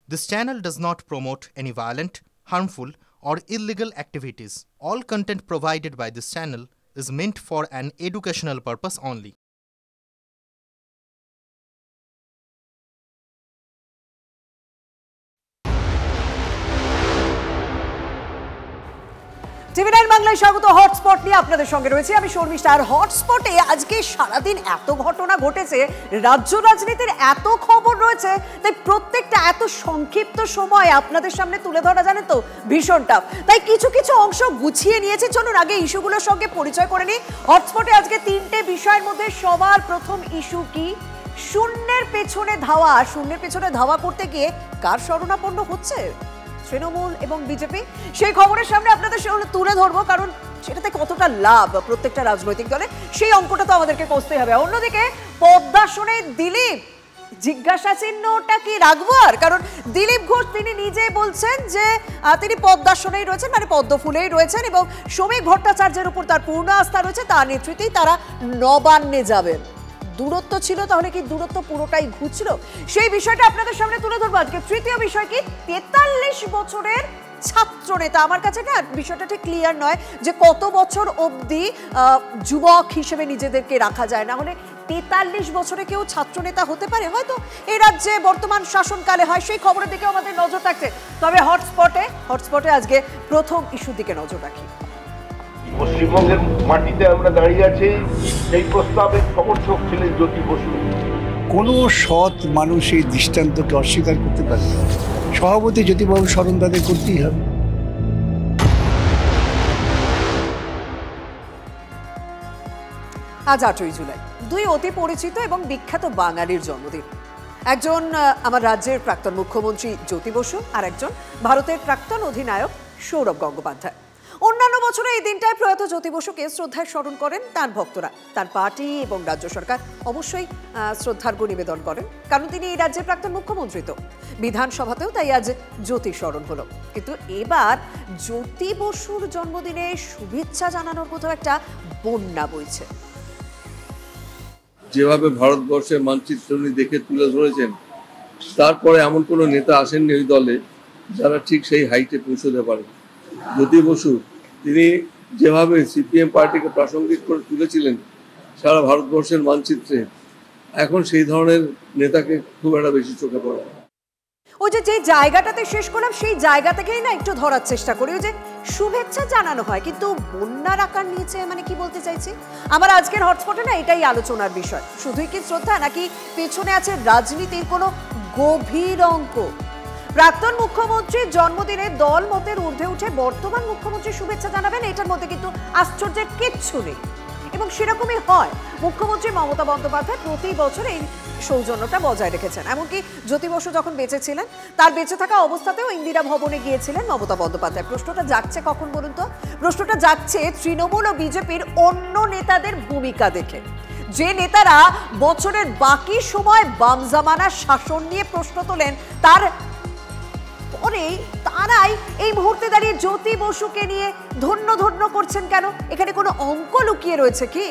This channel does not promote any violent, harmful, or illegal activities. All content provided by this channel is meant for an educational purpose only. টিভি9 বাংলায় স্বাগত। Hotspot নিয়ে আপনাদের সঙ্গে রয়েছে আমি শর্মিষ্ঠা। আর হটস্পটে আজকে সারাদিন এত ঘটনা ঘটেছে, রাজ্য রাজনীতির এত খবর রয়েছে, তাই প্রত্যেকটা এত সংক্ষিপ্ত সময় আপনাদের সামনে তুলে ধরা জানেন তো ভীষণ টাফ। তাই কিছু কিছু অংশ গুছিয়ে নিয়েছি। চলুন আগে ইস্যুগুলোর সঙ্গে পরিচয় করে নিই। হটস্পটে আজকে তিনটে বিষয়ের মধ্যে সবার প্রথম ইস্যু কি? শূন্যের পেছনে ধাওয়া। শূন্যের পেছনে ধাওয়া করতে গিয়ে কার শরণাপন্ন হচ্ছে? তৃণমূল এবং বিজেপি। সেই খবরের সামনে আপনাদের তুলে ধরবো, কারণ সেটাতে কতটা লাভ প্রত্যেকটা রাজনৈতিক দলে সেই অঙ্কটা তো আমাদেরকে কষতে হবে। অন্যদিকে পদ্মাসনে দিলীপ, জিজ্ঞাসা চিহ্নটা কি রাখবো? আর কারণ দিলীপ ঘোষ তিনি নিজেই বলছেন যে তিনি পদ্মাসনেই রয়েছেন, মানে পদ্মফুলেই রয়েছেন, এবং শ্রমিক ভট্টাচার্যের উপর তার পূর্ণ আস্থা রয়েছে, তার নেতৃত্বেই তারা নবান্নে যাবেন। দূরত্ব ছিল, তাহলে কি দূরত্ব পুরোটাই ঘুচলো? সেই বিষয়টা আপনাদের সামনে তুলে ধরবো আজকে। তৃতীয় বিষয় কি? 43 বছরের ছাত্র নেতা। আমার কাছে না বিষয়টা ঠিক ক্লিয়ার নয় যে কত বছর অবধি যুবক হিসেবে নিজেদেরকে রাখা যায়, না হলে 43 বছরে কেউ ছাত্র নেতা হতে পারে? হয়তো এই রাজ্যে বর্তমান শাসনকালে হয়, সেই খবরের দিকে আমাদের নজর থাকছে। তবে হটস্পটে আজকে প্রথম ইস্যুর দিকে নজর রাখি। পশ্চিমবঙ্গের মাটিতে আমরা দাঁড়িয়ে আছি, সেই প্রস্তাবের সমর্থক ছিলেন জ্যোতি বসু। কোনো সৎ মানুষ এই দৃষ্টান্তকে অস্বীকার করতে পারে না। সভাপতি জ্যোতিবাবু স্মরণ তাদের করতেই হবে। আজ 8ই জুলাই, দুই অতি পরিচিত এবং বিখ্যাত বাঙালির জন্মদিন। একজন আমার রাজ্যের প্রাক্তন মুখ্যমন্ত্রী জ্যোতি বসু, আর একজন ভারতের প্রাক্তন অধিনায়ক সৌরভ গঙ্গোপাধ্যায়। অন্যান্য বছরে এই দিনটায় প্রয়াত জ্যোতি বসুকে শ্রদ্ধায় স্মরণ করেন তার ভক্তরা। তার পার্টি এবং রাজ্য সরকার অবশ্যই শ্রদ্ধার্ঘ্য নিবেদন করেন, কারণ তিনি এই রাজ্যের প্রাক্তন মুখ্যমন্ত্রী। তো বিধানসভাতেও তাই আজ জ্যোতি স্মরণ হলো। কিন্তু এবার জ্যোতি বসুর জন্মদিনে শুভেচ্ছা জানানোর কোথাও একটা বন্যা বইছে। যেভাবে ভারতবর্ষের মানচিত্র উনি দেখে তুলে ধরেছেন, তারপরে এমন কোনো নেতা আসেননি ওই দলে যারা ঠিক সেই হাইটে পৌঁছতে পারে। জ্যোতি বসু তিনি যেভাবে সিপিএম পার্টিকে প্রাসঙ্গিক করে তুলেছিলেন সারা ভারতবর্ষের মানচিত্রে, এখন সেই ধরনের নেতাকে খুব একটা বেশি চোখে পড়ে। ওই যে জায়গাটাতে শেষ করলাম, সেই জায়গা থেকেই না একটু ধরার চেষ্টা করি। ওই যে শুভেচ্ছা জানানো হয়, কিন্তু বন্যার আকার নিয়েছে, মানে কি বলতে চাইছি? আমার আজকের হটস্পটে না এটাই আলোচনার বিষয়। শুধুই কি শ্রদ্ধা, নাকি পেছনে আছে রাজনীতির কোনো গভীর অঙ্ক? প্রাক্তন মুখ্যমন্ত্রীর জন্মদিনে দল মতের ঊর্ধ্বে উঠে বর্তমান মুখ্যমন্ত্রী শুভেচ্ছা জানাবেন, এটার মধ্যে কিন্তু আশ্চর্যের কিচ্ছু নেই, এবং সেরকমই হয়। মুখ্যমন্ত্রী মমতা বন্দ্যোপাধ্যায় প্রতি বছর এই সৌজন্যটা বজায় রেখেছেন। এমনকি জ্যোতি বসু যখন বেঁচে ছিলেন, তার বেঁচে থাকা অবস্থাতেও ইন্দিরা ভবনে গিয়েছিলেন মমতা বন্দ্যোপাধ্যায়। প্রশ্নটা জাগছে কখন বলুন তো? প্রশ্নটা জাগছে তৃণমূল ও বিজেপির অন্য নেতাদের ভূমিকা দেখে। যে নেতারা বছরের বাকি সময় বাম জামানার শাসন নিয়ে প্রশ্ন তোলেন, তারাই এই মুহূর্তে দাঁড়িয়ে জ্যোতি বসুকে নিয়ে ধন্য ধন্য করছেন কেন? এখানে কোনো অঙ্ক লুকিয়ে রয়েছে কি?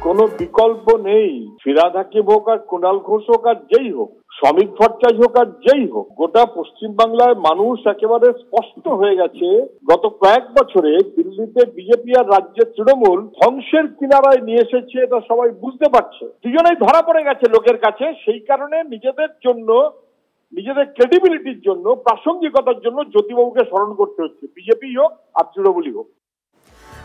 কোনো বিকল্প নেই। ফিরহাদ হাকিম হোক আর কুণাল ঘোষ হোক আর যেই হোক, শ্রমিক ভট্টাচার্য হোক আর যেই হোক, গোটা পশ্চিমবাংলায় মানুষ একেবারে স্পষ্ট হয়ে গেছে গত কয়েক বছরে দিল্লিতে বিজেপি আর রাজ্যের তৃণমূল ধ্বংসের কিনারায় নিয়ে এসেছে, এটা সবাই বুঝতে পারছে। দুজনেই ধরা পড়ে গেছে লোকের কাছে। সেই কারণে নিজেদের জন্য, নিজেদের ক্রেডিবিলিটির জন্য, প্রাসঙ্গিকতার জন্য জ্যোতিবাবুকে স্মরণ করতে হচ্ছে, বিজেপি হোক আর তৃণমূলই হোক।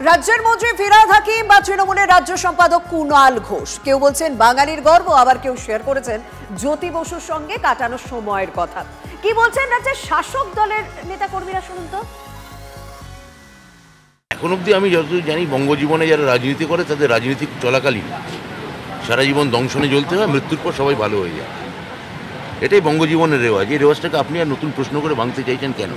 রাজ্যের মন্ত্রী ফিরহাদ হাকিম বা তৃণমূলের রাজ্য সম্পাদক কুণাল ঘোষ, কেউ বলছেন বাঙালির গর্ব, আবার কেউ শেয়ার করেছেন জ্যোতি বসুর সঙ্গে কাটানো সময়ের কথা। কি বলছেন রাজ্যের শাসক দলের নেতা কর্মীরা, শুনুন তো। এখন অব্দি আমি যতদূর জানি, বঙ্গজীবনে যারা রাজনীতি করে তাদের রাজনীতি চলাকালীন সারা জীবন দংশনে জ্বলতে হয়, মৃত্যুর পর সবাই ভালো হয়ে যায়। এটাই বঙ্গজীবনের রেওয়াজ। এই রেওয়াজটাকে আপনি আর নতুন প্রশ্ন করে ভাঙতে চাইছেন কেন?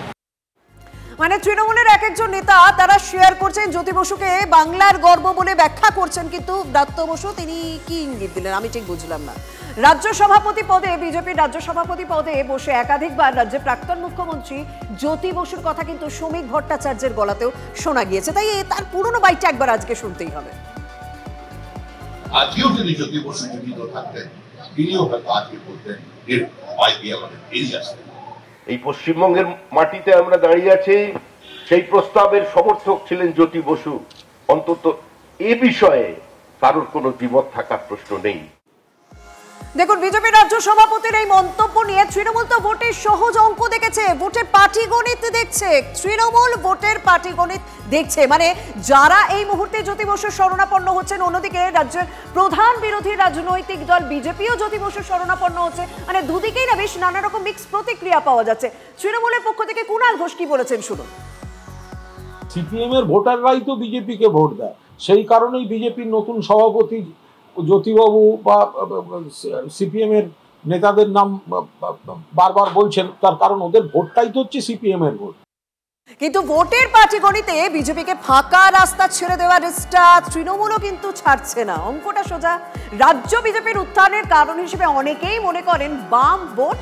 মানে তৃণমূলের এক একজন নেতা তারা শেয়ার করছেন জ্যোতি বসুকে বাংলার গর্ব বলে ব্যাখ্যা করছেন, কিন্তু ব্রাত্য বসু তিনি কি ইঙ্গিত দিলেন আমি ঠিক বুঝলাম না। রাজ্য সভাপতি পদে, বিজেপির রাজ্য সভাপতি পদে বসে একাধিকবার রাজ্যের প্রাক্তন মুখ্যমন্ত্রী জ্যোতি বসুর কথা কিন্তু শ্রমিক ভট্টাচার্যের গলাতেও শোনা গিয়েছে। তাই তার পুরনো বাইটটা একবার আজকে শুনতেই হবে। আজকেও যদি জ্যোতি বসু জীবিত থাকতেন, তিনিও হয়তো আজকে বলতেন ভয় দিয়ে আমাদের বেরিয়ে আসতে। এই পশ্চিমবঙ্গের মাটিতে আমরা দাঁড়িয়ে আছি, সেই প্রস্তাবের সমর্থক ছিলেন জ্যোতি বসু। অন্তত এ বিষয়ে কারোর কোনো দ্বিমত থাকার প্রশ্ন নেই। দেখুন, বিজেপি রাজ্য সভাপতির এই মন্তব্য নিয়ে তৃণমূল তো ভোটের সহজ অঙ্ক দেখেছে, ভোটের পাটিগণিত দেখছে। তৃণমূল ভোটের পাটিগণিত দেখছে, মানে যারা এই মুহূর্তে জ্যোতি বসুর শরণাপন্ন হচ্ছেন, অন্যদিকে রাজ্যের প্রধান বিরোধী রাজনৈতিক দল বিজেপিও জ্যোতি বসুর শরণাপন্ন হচ্ছে, মানে দুদিকেই না বেশ নানা রকম মিক্স প্রতিক্রিয়া পাওয়া যাচ্ছে। তৃণমূলের পক্ষ থেকে কুণাল ঘোষ কি বলেছেন শুনুন। সিপিএম এর ভোটাররাই তো বিজেপিকে ভোট দেয়, সেই কারণেই বিজেপির নতুন সভাপতি জ্যোতিবাবু বা সিপিএম এর নেতাদের নাম বারবার বলছেন, তার কারণ ওদের ভোটটাই তো হচ্ছে সিপিএম এর ভোট। কিন্তু ভোটের পাটিগণিতে বিজেপিকে ফাঁকা রাস্তা ছেড়ে দেওয়ার চেষ্টা তৃণমূলও কিন্তু ছাড়ছে না। অঙ্কটা সোজা। রাজ্য বিজেপির উত্থানের কারণ হিসেবে অনেকেই মনে করেন বাম ভোট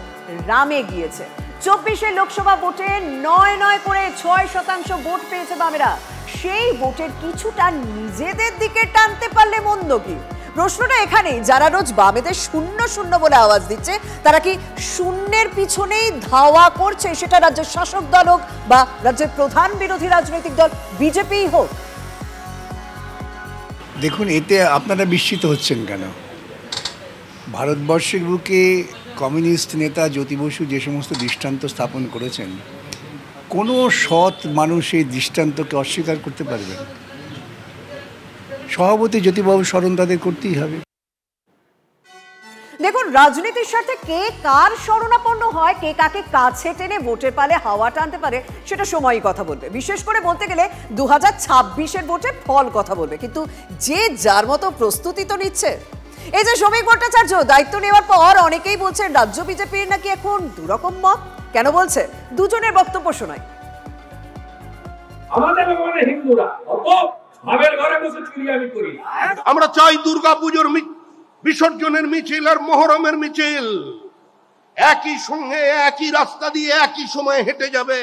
রামে গিয়েছে। 24 লোকসভা ভোটে 9 করে 6% ভোট পেয়েছে বামেরা। সেই ভোটের কিছুটা নিজেদের দিকে টানতে পারলে মন্দ কি? প্রশ্নটা এখানেই, যারা রোজ বামেদের 0-0 বলে আওয়াজ দিচ্ছে, তারা কি শূন্যের পিছনেই ধাওয়া করছে, সেটা রাজ্যের শাসক দল হোক বা রাজ্যের প্রধান বিরোধী রাজনৈতিক দল বিজেপি হোক? দেখুন, এতে আপনারা বিস্মিত হচ্ছেন কেন? ভারতবর্ষের বুকে কমিউনিস্ট নেতা জ্যোতি বসু যে সমস্ত দৃষ্টান্ত স্থাপন করেছেন, কোনো সৎ মানুষ এই দৃষ্টান্তকে অস্বীকার করতে পারবেন। সভাপতি জ্যোতিবাবু স্মরণ তাদের করতেই হবে। দেখুন, রাজনীতির সাথে কে কার শরণাপন্ন হয়, কে কাকে কাছে টেনে ভোটের পালে হাওয়া টানতে পারে, সেটা সময়ই কথা বলবে। বিশেষ করে বলতে গেলে 2026-এর ভোটের ফল কথা বলবে। কিন্তু যে যার মতো প্রস্তুতি তো নিচ্ছে। এই যে শ্রমিক ভট্টাচার্য দায়িত্ব নেওয়ার পর অনেকেই বলছেন রাজ্য বিজেপির নাকি এখন দুরকম মত। কেন বলছে? দুজনের বক্তব্য শোনাই। আমাদের হিন্দুরা ভাবের ঘরে বসে চুরিয়ামি করি। আমরা চাই দুর্গাপুজোর বিসর্জনের মিছিল আর মহরমের মিছিল একই সঙ্গে একই রাস্তা দিয়ে একই সময়ে হেঁটে যাবে।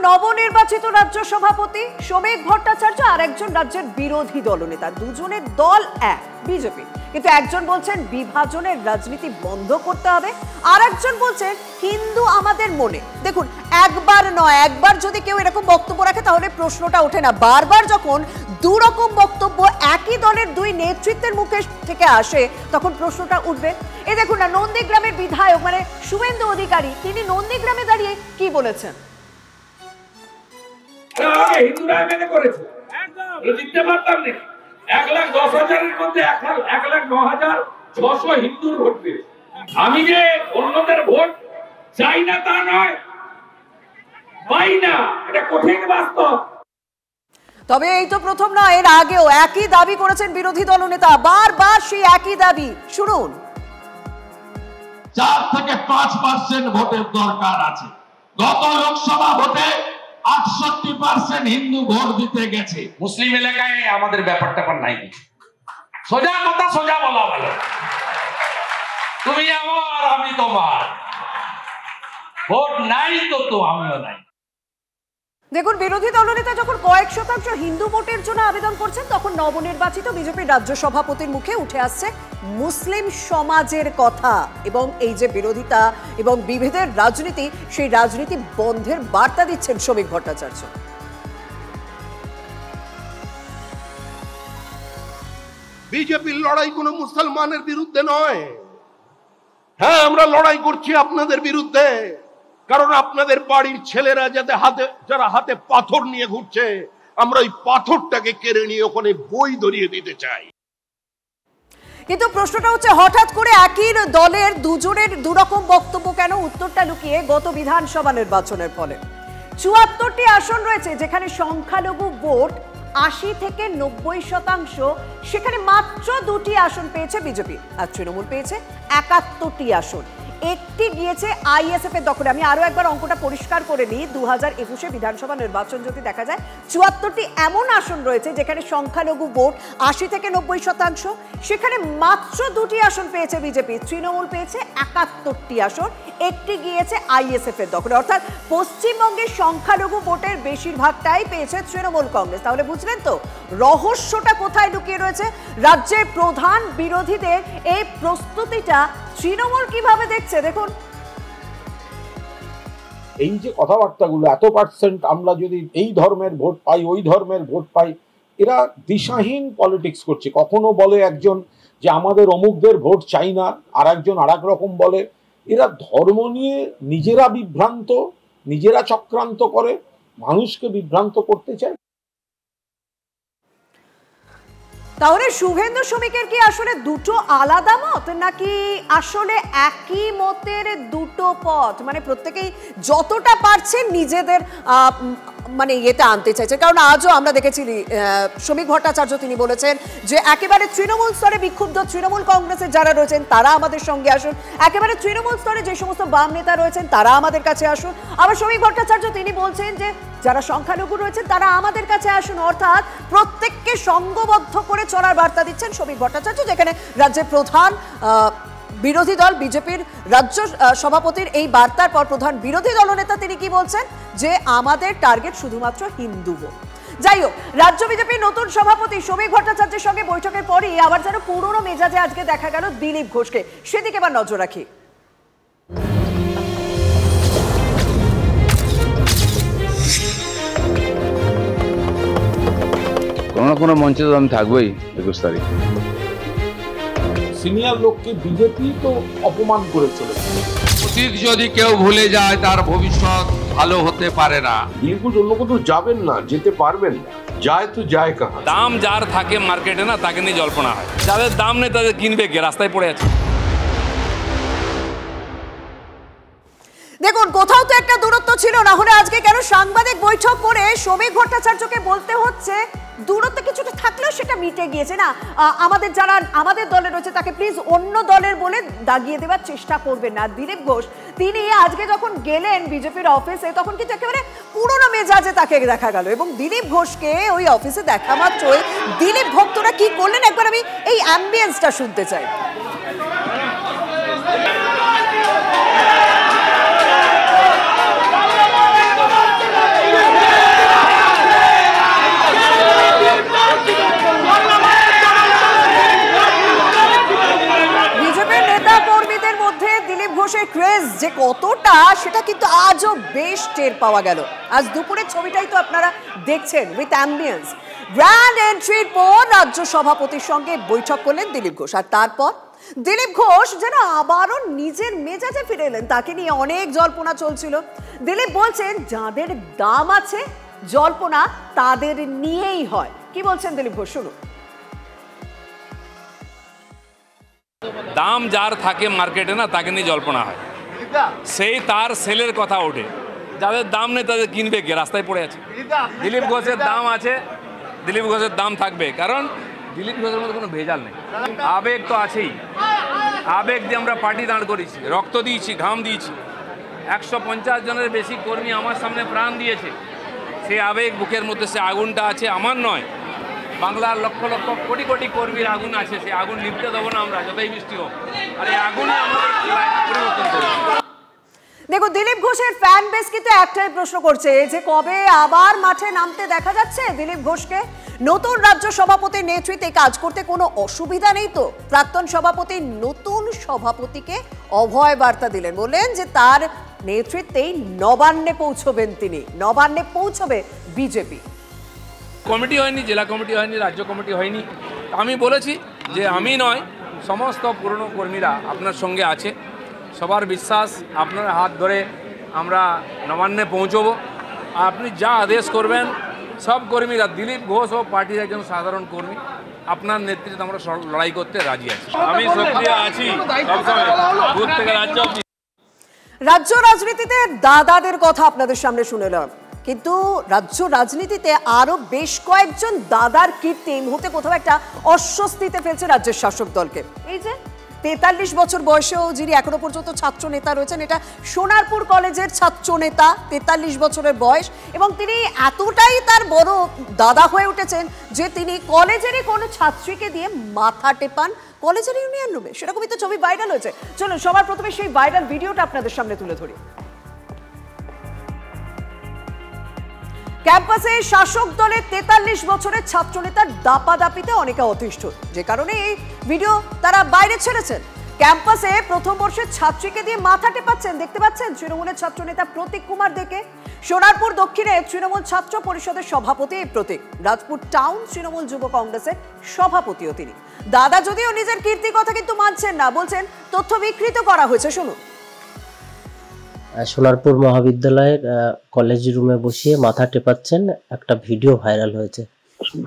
নবনির্বাচিত রাজ্য সভাপতি শ্রমিক ভট্টাচার্য আর একজন রাজ্যের বিরোধী দলনেতা, দুজনের দল এক, বিজেপি। কিন্তু একজন বলছেন বিভাজনের রাজনীতি বন্ধ করতে হবে, আর একজন বলছেন হিন্দু আমাদের মনে। দেখুন, একবার নয়, একবার যদি কেউ এরকম বক্তব্য রাখে তাহলে প্রশ্নটা ওঠে না। বারবার যখন দুরকম বক্তব্য একই দলের দুই নেতৃত্বের মুখে থেকে আসে, তখন প্রশ্নটা উঠবে। এই দেখুন না, নন্দীগ্রামের বিধায়ক মানে শুভেন্দু অধিকারী, তিনি নন্দীগ্রামে দাঁড়িয়ে কি বলেছেন। হিন্দুরা মেনে করেছে, জিততে পারতাম না। 1,10,000-এর মধ্যে 1,09,600 হিন্দুর ভোট পেয়েছে। আমি যে অন্যদের ভোট চাই না তা নয়, পাই না, এটা কঠিন বাস্তব। তবে এই তো প্রথম নয়, এর আগেও একই দাবি করেছেন বিরোধী দলনেতা, বারবার সেই একই দাবি। শুনুন। 4 থেকে 5% ভোটের দরকার আছে। গত লোকসভা ভোটে 68% হিন্দু ভোট দিতে গেছে। মুসলিম এলাকায় আমাদের ব্যাপারটা নাই। সোজা কথা সোজা বলা ভালো। তুমি আমার, আমি তোমার। ভোট নাই তো আমিও নাই। দেখুন, বিরোধী দলনেতা যখন কয়েক শতাংশ হিন্দু ভোটের জন্য আবেদন করছেন, তখন নবনির্বাচিত বিজেপির রাজ্য সভাপতির মুখে উঠে আসছে মুসলিম সমাজের কথা। এবং এই যে বিরোধিতা এবং বিভেদের রাজনীতি, সেই রাজনীতি বন্ধের বার্তা দিচ্ছেন শ্রমিক ভট্টাচার্য। বিজেপির লড়াই কোনো মুসলমানের বিরুদ্ধে নয়। হ্যাঁ, আমরা লড়াই করছি আপনাদের বিরুদ্ধে, কারণ আপনাদের বাড়ির ছেলেরা যারা হাতে পাথর নিয়ে ঘুরছে, আমরা ওই পাথরটাকে কেড়ে নিয়ে ওখানে বই ধরিয়ে দিতে চাই। কিন্তু প্রশ্নটা হচ্ছে, হঠাৎ করে একই দলের দুজনের দুরকম বক্তব্য কেন? উত্তরটা লুকিয়ে গত বিধানসভা নির্বাচনের ফলে 74টি আসন রয়েছে যেখানে সংখ্যালঘু ভোট 80 থেকে 90%, সেখানে মাত্র 2টি আসন পেয়েছে বিজেপি, আর তৃণমূল পেয়েছে 71টি আসন। একটি গিয়েছে আইএসএফ এর দখলে। আমি আরো একবার অঙ্কটা পরিষ্কার করে নিই। 2021 বিধানসভা নির্বাচন যদি দেখা যায়, 74টি এমন আসন রয়েছে যেখানে সংখ্যালঘু ভোট 80 থেকে 90%, সেখানে মাত্র 2টি আসন পেয়েছে বিজেপি, তৃণমূল পেয়েছে 71টি আসন, একটি গিয়েছে আইএসএফ এর দখলে। অর্থাৎ পশ্চিমবঙ্গের সংখ্যালঘু ভোটের বেশিরভাগটাই পেয়েছে তৃণমূল কংগ্রেস। তাহলে বুঝলেন তো রহস্যটা কোথায় লুকিয়ে রয়েছে? রাজ্যের প্রধান বিরোধীদের এই প্রস্তুতিটা তৃণমূল কিভাবে দেখছে দেখুন। এই যে কথাবার্তাগুলো, এত পার্সেন্ট আমরা যদি এই ধর্মের ভোট পাই, ওই ধর্মের ভোট পাই, এরা দিশাহীন পলিটিক্স করছে। কখনো বলে একজন যে আমাদের অমুকদের ভোট চাই না, আর একজন আর এক রকম বলে। এরা ধর্ম নিয়ে নিজেরা বিভ্রান্ত, নিজেরা চক্রান্ত করে, মানুষকে বিভ্রান্ত করতে চায়। তাহলে শুভেন্দু শ্রমিকের কি আসলে দুটো আলাদা মত, নাকি আসলে একই মতের দুটো পথ? মানে প্রত্যেকেই যতটা পারছেন নিজেদের মানে ইয়েতে আনতে চাইছে। কারণ আজও আমরা দেখেছি শ্রমিক ভট্টাচার্য তিনি বলেছেন যে একেবারে তৃণমূল স্তরে বিক্ষুব্ধ তৃণমূল কংগ্রেসের যারা রয়েছেন তারা আমাদের সঙ্গে আসুন, একেবারে তৃণমূল স্তরে যে সমস্ত বাম নেতা রয়েছেন তারা আমাদের কাছে আসুন। আবার শ্রমিক ভট্টাচার্য তিনি বলছেন যে যারা সংখ্যালঘু রয়েছেন তারা আমাদের কাছে আসুন। অর্থাৎ প্রত্যেককে সঙ্গবদ্ধ করে চলার বার্তা দিচ্ছেন শ্রমিক ভট্টাচার্য, যেখানে রাজ্যের প্রধান বিরোধী দল বিজেপির রাজ্য সভাপতির এই বার্তার পর প্রধান বিরোধী দলনেতা তিনি কি বলছেন যে আমাদের টার্গেট শুধুমাত্র হিন্দু ভোট। যাই হোক, রাজ্য বিজেপির নতুন সভাপতি শ্রমিক ভট্টাচার্যের সঙ্গে বৈঠকের পরই আবার যেন পুরনো মেজাজে আজকে দেখা গেল দিলীপ ঘোষকে। সেদিকে এবার নজর রাখি। কোনো না কোনো মঞ্চে তো আমি থাকবোই 21 তারিখ। সিনিয়র লোককে বিজেপি তো অপমান করে চলেছে। অতীত যদি কেউ ভুলে যায় তার ভবিষ্যৎ ভালো হতে পারে না। দিলীপ ঘোষ অন্য কোথাও যাবেন না, যেতে পারবেন না, যায় তো যায় কাহা। দাম যার থাকে মার্কেটে না তাকে নিয়ে জল্পনা হয়, যাদের দাম নেই তাদের কিনবে কে, রাস্তায় পড়ে আছে। দেখুন, কোথাও তো একটা দূরত্ব ছিল, না হলে আজকে কেন সাংবাদিক বৈঠক করে শ্রমিক ভট্টাচার্যকে বলতে হচ্ছে দূরত্ব কিছুটা থাকলেও সেটা মিটে গিয়েছে না, আমাদের যারা আমাদের দলে রয়েছে তাকে প্লিজ অন্য দলের বলে দাগিয়ে দেওয়ার চেষ্টা করবেন না। দিলীপ ঘোষ তিনি আজকে যখন গেলেন বিজেপির অফিসে তখন কিন্তু একেবারে পুরোনো মেজাজে তাকে দেখা গেল, এবং দিলীপ ঘোষকে ওই অফিসে দেখা মাত্রই দিলীপ ভক্তরা কি করলেন একবার আমি এই অ্যাম্বিয়েন্সটা শুনতে চাই। ঘোষের ক্রেজ যে কতটা সেটা কিন্তু আজও বেশ টের পাওয়া গেল। আজ দুপুরের ছবিটাই তো আপনারা দেখছেন উইথ অ্যাম্বিয়েন্স। গ্র্যান্ড এন্ট্রির পর রাজ্য সভাপতির সঙ্গে বৈঠক করলেন দিলীপ ঘোষ, আর তারপর দিলীপ ঘোষ যেন আবারও নিজের মেজাজে ফিরে এলেন। তাকে নিয়ে অনেক জল্পনা চলছিল। দিলীপ বলছেন যাদের দাম আছে জল্পনা তাদের নিয়েই হয়। কি বলছেন দিলীপ ঘোষ শুনুন। দাম যার থাকে মার্কেটে না তাকে নিয়ে জল্পনা হয়, সেই তার সেলের কথা ওঠে, যাদের দাম নেই তাদের কিনবে কে, রাস্তায় পড়ে আছে। দিলীপ ঘোষের দাম আছে, দিলীপ ঘোষের দাম থাকবে, কারণ দিলীপ ঘোষের মধ্যে কোনো ভেজাল নেই। আবেগ তো আছেই, আবেগ দিয়ে আমরা পার্টি দাঁড় করেছি, রক্ত দিয়েছি, ঘাম দিয়েছি। 150 জনের বেশি কর্মী আমার সামনে প্রাণ দিয়েছে, সেই আবেগ বুকের মধ্যে, সে আগুনটা আছে, আমার নয়, বাংলার লক্ষ লক্ষ কোটি কোটি কর্মীর আগুন আছে। সেই আগুন নিভতে দেবো না আমরা, যতই বৃষ্টি হোক, আর এই আগুনে আমরা পরিবর্তন করব। দেখো, দিলীপ ঘোষের ফ্যান বেস কিন্তু একটাই প্রশ্ন করছে যে কবে আবার মাঠে নামতে দেখা যাচ্ছে দিলীপ ঘোষকে। নতুন রাজ্য সভাপতির নেতৃত্বে কাজ করতে কোনো অসুবিধা নেই তো? প্রাক্তন সভাপতি নতুন সভাপতিকে অভয় বার্তা দিলেন, বললেন যে তার নেতৃত্বেই নবান্নে পৌঁছবেন তিনি, নবান্নে পৌঁছবে বিজেপি। কমিটি হয়নি, জেলা কমিটি হয়নি, রাজ্য কমিটি হয়নি। আমি বলেছি যে আমি নয়, সমস্ত পুরনো কর্মীরা আপনার সঙ্গে আছে, সবার বিশ্বাস আপনার হাত ধরে আমরা নবান্নে পৌঁছবো। আপনি যা আদেশ করবেন, সব কর্মীরা, দিলীপ ঘোষ ও পার্টির একজন সাধারণ কর্মী, আপনার নেতৃত্বে আমরা লড়াই করতে রাজি আছি। আমি সক্রিয় আছি সবসময়, বুথ থেকে রাজ্য। রাজ্য রাজনীতিতে দাদাদের কথা আপনাদের সামনে শুনেলাম, কিন্তু রাজ্য রাজনীতিতে আরো বেশ কয়েকজন দাদার কীর্তি এই মুহূর্তে কোথাও একটা অস্বস্তিতে ফেলছে রাজ্যের শাসক দলকে। এই যে 43 বছর বয়সেও যিনি এখনো পর্যন্ত ছাত্র নেতা রয়েছেন, এটা সোনারপুর কলেজের ছাত্র নেতা, 43 বছরের বয়স, এবং তিনি এতটাই তার বড় দাদা হয়ে উঠেছেন যে তিনি কলেজেরই কোনো ছাত্রীকে দিয়ে মাথা টেপান কলেজের ইউনিয়ন রুমে। সেরকমই তো ছবি ভাইরাল হয়েছে। চলুন সবার প্রথমে সেই ভাইরাল ভিডিওটা আপনাদের সামনে তুলে ধরি। ক্যাম্পাসে শাসক দলের 43 বছরের ছাত্রনেতার দাপাদাপিতে অনেকে অতিষ্ঠ, যে কারণে এই ভিডিও তারা বাইরে ছেড়েছেন। ক্যাম্পাসে প্রথম বর্ষের ছাত্রীকে দিয়ে মাথা টেপাচ্ছেন, দেখতে পাচ্ছেন তৃণমূলের ছাত্র নেতা প্রতীক কুমার দেকে। সোনারপুর দক্ষিণে তৃণমূল ছাত্র পরিষদের সভাপতি এই প্রতীক, রাজপুর টাউন তৃণমূল যুব কংগ্রেসের সভাপতিও তিনি। দাদা যদিও নিজের কীর্তির কথা কিন্তু মানছেন না, বলছেন তথ্য বিকৃত করা হয়েছে। শুনুন। সোনারপুর মহাবিদ্যালয়ের কলেজ রুমে বসিয়ে মাথা টেপাচ্ছেন, একটা ভিডিও ভাইরাল হয়েছে।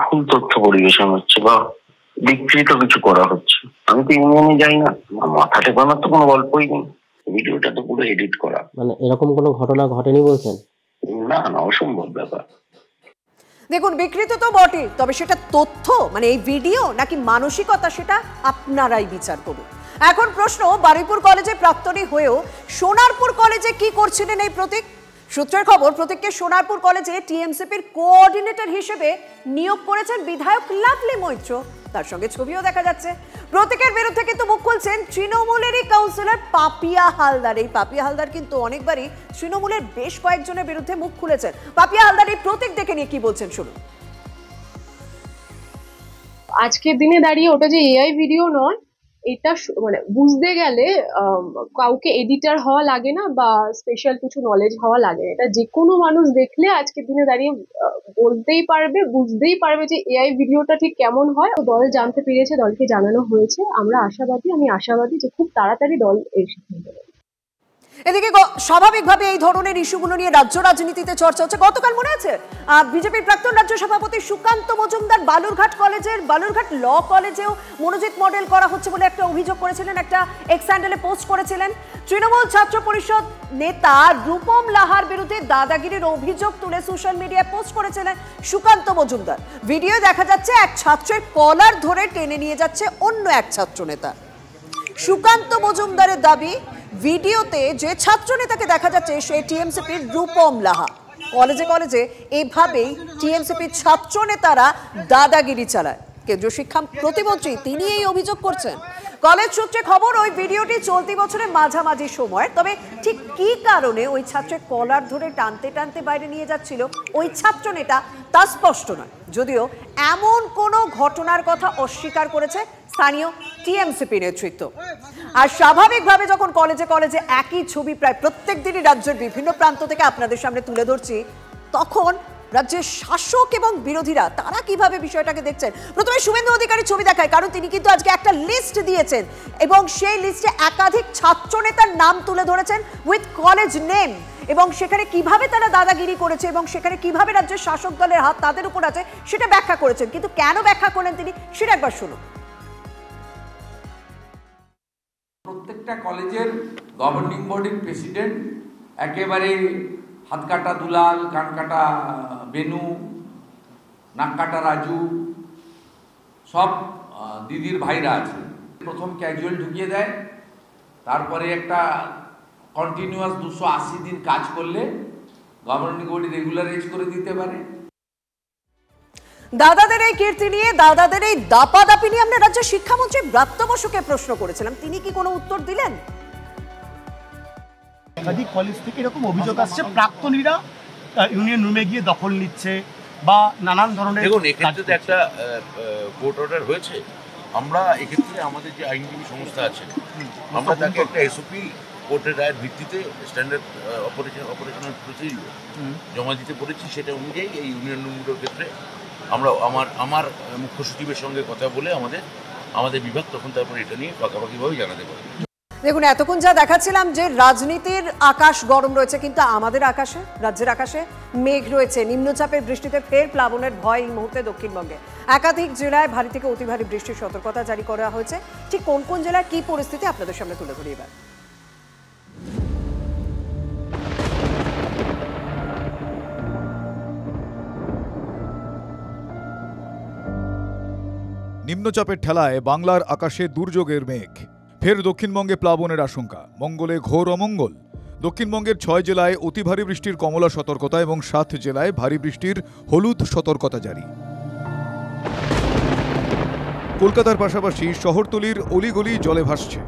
ভুল তথ্য পরিবেশন হচ্ছে বা বিকৃত কিছু করা হচ্ছে। আমি তো ইউনিয়নে যাই না, মাথা টেপানোর তো কোনো গল্পই নেই, ভিডিওটা তো পুরো এডিট করা। মানে এরকম কোনো ঘটনা ঘটেনি বলছেন? না না, অসম্ভব ব্যাপার। দেখুন, বিকৃত তো বটে, তবে সেটা তথ্য মানে এই ভিডিও নাকি মানসিকতা, সেটা আপনারাই বিচার করুন। এখন প্রশ্ন, বারুইপুর কলেজে প্রাক্তনী হয়েও সোনারপুর কলেজে কি করছিলেন এই প্রতীক? সূত্রের খবর, প্রতীককে সোনারপুর কলেজে টিএমসিপির কোঅর্ডিনেটর হিসেবে নিয়োগ করেছেন বিধায়ক লাভলি মৈত্র। তার সঙ্গে ছবিও দেখা যাচ্ছে। প্রতীকের বিরুদ্ধে কিন্তু মুখ খুলছেন তৃণমূলেরই কাউন্সিলর পাপিয়া হালদার। এই পাপিয়া হালদার কিন্তু অনেকবারই তৃণমূলের বেশ কয়েকজনের বিরুদ্ধে মুখ খুলেছেন। পাপিয়া হালদার এই প্রতীক দেখে নিয়ে কি বলছেন শুনুন। আজকের দিনে দাঁড়িয়ে ওটা যে এআই ভিডিও নয়, এটা মানে বুঝতে গেলে কাউকে এডিটর হওয়া লাগে না বা স্পেশাল কিছু নলেজ হওয়া লাগে না। এটা যে কোনো মানুষ দেখলে আজকের দিনে দাঁড়িয়ে বলতেই পারবে, বুঝতেই পারবে যে এআই ভিডিওটা ঠিক কেমন হয়। দল জানতে পেরেছে, দলকে জানানো হয়েছে। আমরা আশাবাদী, আমি আশাবাদী যে খুব তাড়াতাড়ি দল এই সিদ্ধান্ত নেবে। এদিকে স্বাভাবিকভাবে এই ধরনের ইস্যুগুলো নিয়ে রাজ্য রাজনীতিতে চর্চা হচ্ছে। গতকাল মনে আছে বিজেপির প্রাক্তন রাজ্য সভাপতি সুকান্ত মজুমদার বালুরঘাট ল কলেজেও মনোজিৎ মডেল করা হচ্ছে বলে একটা অভিযোগ করেছিলেন, একটা এক্স হ্যান্ডেলে পোস্ট করেছিলেন। তৃণমূল ছাত্র পরিষদ নেতা রূপম লাহার বিরুদ্ধে দাদাগিরির অভিযোগ তুলে সোশ্যাল মিডিয়ায় পোস্ট করেছিলেন সুকান্ত মজুমদার। ভিডিও দেখা যাচ্ছে এক ছাত্রের কলার ধরে টেনে নিয়ে যাচ্ছে অন্য এক ছাত্র নেতা। সুকান্ত মজুমদারের দাবি, ভিডিওতে যে ছাত্র নেতাকে দেখা যাচ্ছে সে টিএমসিপির রূপম লাহা। কলেজে কলেজে এভাবেই টিএমসিপির ছাত্র নেতারা দাদাগিরি চালায়। কেন্দ্রীয় শিক্ষা প্রতিমন্ত্রী তিনি এই অভিযোগ করছেন। কলেজ সূত্রে খবর, ওই ভিডিওটি চলতি বছরের মাঝামাঝি সময়। তবে ঠিক কি কারণে ওই ছাত্রের কলার ধরে টানতে টানতে বাইরে নিয়ে যাচ্ছিল ওই ছাত্র নেতা তা স্পষ্ট নয়, যদিও এমন কোনো ঘটনার কথা অস্বীকার করেছে স্থানীয় টিএমসিপি নেতৃত্ব। আর স্বাভাবিকভাবে যখন কলেজে কলেজে একই ছবি প্রায় প্রত্যেক দিনই রাজ্যের বিভিন্ন প্রান্ত থেকে আপনাদের সামনে তুলে ধরছি, তখন রাজ্যের শাসক এবং বিরোধীরা তারা কিভাবে বিষয়টাকে দেখছেন। প্রথমে শুভেন্দু অধিকারীর ছবি দেখায়, কারণ তিনি কিন্তু আজকে একটা লিস্ট দিয়েছেন এবং সেই লিস্টে একাধিক ছাত্র নেতার নাম তুলে ধরেছেন উইথ কলেজ নেম, এবং সেখানে কিভাবে তারা দাদাগিরি করেছে এবং সেখানে কিভাবে রাজ্যের শাসক দলের হাত তাদের উপর আছে সেটা ব্যাখ্যা করেছেন। কিন্তু কেন ব্যাখ্যা করলেন তিনি, সেটা একবার শুনুন। প্রত্যেকটা কলেজের গভর্নিং বডির প্রেসিডেন্ট একেবারে হাত কাটা দুলাল, কান কাটা বেনু, নাক কাটা রাজু, সব দিদির ভাইরা আছে। প্রথম ক্যাজুয়াল ঢুকিয়ে দেয়, তারপরে একটা কন্টিনিউয়াস 280 দিন কাজ করলে গভর্নিং বডি রেগুলারাইজ করে দিতে পারে। দাদাদের এই কীর্তি নিয়ে, দাদাদের এই দাপাদাপি নিয়ে আমরা রাজ্যের শিক্ষামন্ত্রী ব্রাত্য বসুকে প্রশ্ন করেছিলাম, তিনি কি কোনো উত্তর দিলেন? একাধিক কলেজ থেকে এরকম অভিযোগ আসছে, প্রাক্তনীরা ইউনিয়ন রুমে গিয়ে দখল নিচ্ছে বা নানান ধরনের। দেখুন, এক্ষেত্রে তো একটা কোর্ট অর্ডার হয়েছে। আমরা এক্ষেত্রে আমাদের যে আইনজীবী সংস্থা আছে, আমরা তাকে একটা এসওপি কোর্টের রায়ের ভিত্তিতে স্ট্যান্ডার্ড অপারেশনাল প্রসিডিওর জমা দিতে পেরেছি। সেটা অনুযায়ী এই ইউনিয়ন রুমগুলোর ক্ষেত্রে আমরা আমার মুখ্য সচিবের সঙ্গে কথা বলে আমাদের বিভাগ তখন তারপর এটা নিয়ে পাকাপাকিভাবে জানাতে পারবে। দেখুন, এতক্ষণ যা দেখাচ্ছিলাম যে রাজনীতির আকাশ গরম রয়েছে, কিন্তু আমাদের আকাশে, রাজ্যের আকাশে মেঘ রয়েছে। নিম্নচাপের বৃষ্টিতে ফের প্লাবনের ভয় এই মুহূর্তে দক্ষিণবঙ্গে। একাধিক জেলায় ভারী থেকে অতি ভারী বৃষ্টির সতর্কতা জারি করা হয়েছে। ঠিক কোন কোন জেলায় কি পরিস্থিতি আপনাদের সামনে তুলে ধরি এবার। নিম্নচাপের ঠেলায় বাংলার আকাশে দুর্যোগের মেঘ। ফের দক্ষিণবঙ্গে প্লাবনের আশঙ্কা, মঙ্গলে ঘোর অমঙ্গল। দক্ষিণবঙ্গের 6 জেলায় অতি ভারী বৃষ্টির কমলা সতর্কতা এবং 7 জেলায় ভারী বৃষ্টির হলুদ সতর্কতা জারি। কলকাতার পাশাপাশি শহরতলির অলিগলি জলে ভাসছে।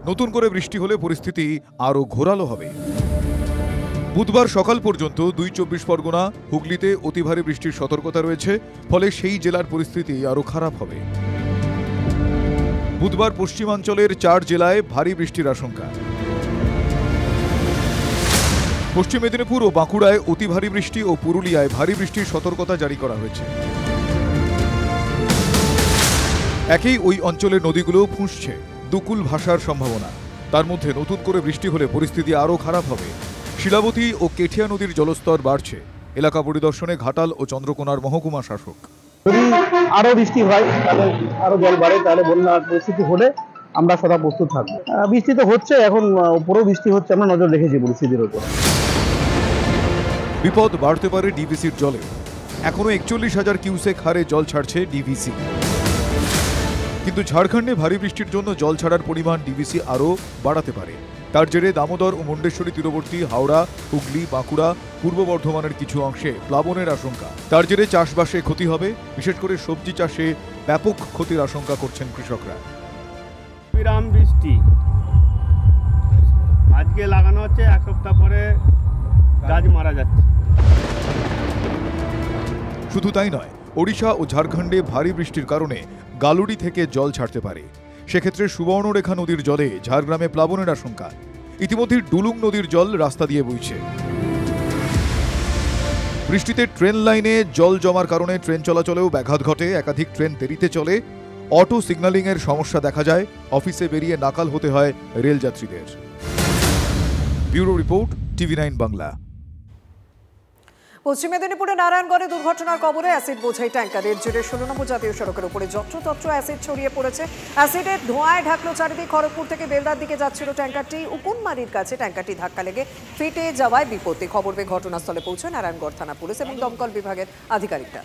নতুন করে বৃষ্টি হলে পরিস্থিতি আরও ঘোরালো হবে। বুধবার সকাল পর্যন্ত 2 চব্বিশ পরগনা, হুগলিতে অতি ভারী বৃষ্টির সতর্কতা রয়েছে, ফলে সেই জেলার পরিস্থিতি আরও খারাপ হবে। বুধবার পশ্চিমাঞ্চলের 4 জেলায় ভারী বৃষ্টির আশঙ্কা। পশ্চিম মেদিনীপুর ও বাঁকুড়ায় অতি ভারী বৃষ্টি ও পুরুলিয়ায় ভারী বৃষ্টির সতর্কতা জারি করা হয়েছে। একই ওই অঞ্চলের নদীগুলো ফুঁসছে, দুকুল ভাসার সম্ভাবনা। তার মধ্যে নতুন করে বৃষ্টি হলে পরিস্থিতি আরও খারাপ হবে। শিলাবতী ও কেঠিয়া নদীর জলস্তর বাড়ছে। এলাকা পরিদর্শনে ঘাটাল ও চন্দ্রকোনার মহকুমা শাসক। যদি আরো বৃষ্টি হয় তাহলে আরো জল বাড়ে, তাহলে বন্যার পরিস্থিতি হলে আমরা সদা প্রস্তুত থাকবো। বৃষ্টি তো হচ্ছে, এখন উপরেও বৃষ্টি হচ্ছে, আমরা নজর রেখেছি পরিস্থিতির উপর। বিপদ বাড়তে পারে ডিভিসির জলে। এখনো 41,000 কিউসেক হারে জল ছাড়ছে ডিভিসি। কিন্তু ঝাড়খণ্ডে ভারী বৃষ্টির জন্য জল ছাড়ার পরিমাণ ডিভিসি আরও বাড়াতে পারে। তার জেরে দামোদর ও মুন্ডেশ্বরী তীরবর্তী হাওড়া, হুগলি, বাঁকুড়া, পূর্ব বর্ধমানের কিছু অংশে প্লাবনের আশঙ্কা। তার জেরে চাষবাসে ক্ষতি হবে, বিশেষ করে সবজি চাষে ব্যাপক ক্ষতির আশঙ্কা করছেন কৃষকরা। বিরাম বৃষ্টি আজকে লাগানো হচ্ছে, এক সপ্তাহ পরে গাছ মারা যাচ্ছে। শুধু তাই নয়, ওড়িশা ও ঝাড়খণ্ডে ভারী বৃষ্টির কারণে গালুড়ি থেকে জল ছাড়তে পারে। সেক্ষেত্রে সুবর্ণরেখা নদীর জলে ঝাড়গ্রামে প্লাবনের আশঙ্কা। ইতিমধ্যে ডুলুং নদীর জল রাস্তা দিয়ে বইছে। বৃষ্টিতে ট্রেন লাইনে জল জমার কারণে ট্রেন চলাচলেও ব্যাঘাত ঘটে। একাধিক ট্রেন দেরিতে চলে, অটো সিগন্যালিংয়ের সমস্যা দেখা যায়, অফিসে বেরিয়ে নাকাল হতে হয় রেলযাত্রীদের। Bureau report, TV9 Bangla. পশ্চিম মেদিনীপুরে নারায়ণগড়ে দুর্ঘটনার কবলে অ্যাসিড বোঝাই ট্যাঙ্কারের জেরে 16 নম্বর জাতীয় সড়কের উপরে যত্রতত্র অ্যাসিড ছড়িয়ে পড়েছে। অ্যাসিডের ধোঁয়ায় ঢাকলো চারিদিক। খড়গপুর থেকে বেলদার দিকে যাচ্ছিল ট্যাঙ্কারটি। উকুনমারির কাছে ট্যাঙ্কারটি ধাক্কা লেগে ফেটে যাওয়ায় বিপত্তি। খবর পেয়ে ঘটনাস্থলে পৌঁছে নারায়ণগড় থানা পুলিশ এবং দমকল বিভাগের আধিকারিকরা।